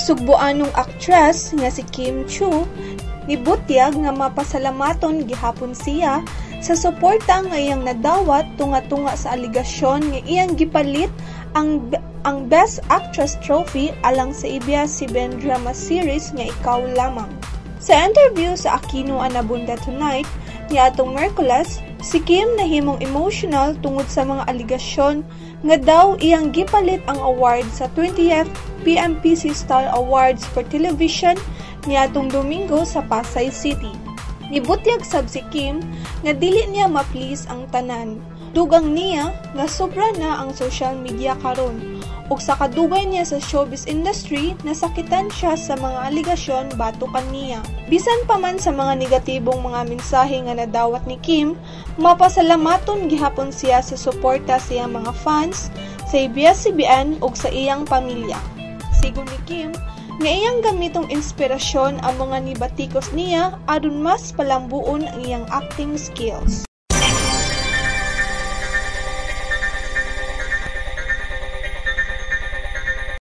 Sugbuanong aktres nga si Kim Chiu nibutyag nga mapasalamaton gihapon siya sa suporta nga iyang nadawat tunga-tunga sa aligasyon nga iyang gipalit ang Best Actress trophy alang sa ABS-CBN drama series nga Ikaw Lamang. Sa interview sa Aquino Anabunda Tonight niadtong Miyerkules, si Kim nahimong emotional tungod sa mga aligasyon nga daw iyang gipalit ang award sa 20th PMPC Star Awards for Television niadtong Domingo sa Pasay City. Nibutyag sab si Kim nga dili niya ma-please ang tanan. Dugang niya nga sobra na ang social media karon ug sa kadugay niya sa showbiz industry nasakitan siya sa mga aligasyon batukan niya. Bisan pa man sa mga negatibong mga mensahe nga nadawat ni Kim, mapasalamaton gihapon siya sa suporta sa iyang mga fans, sa ABS-CBN ug sa iyang pamilya. Sigon ni Kim, nga iyang gamitong inspirasyon ang mga nibatikos niya aron mas palambuon ang iyang acting skills.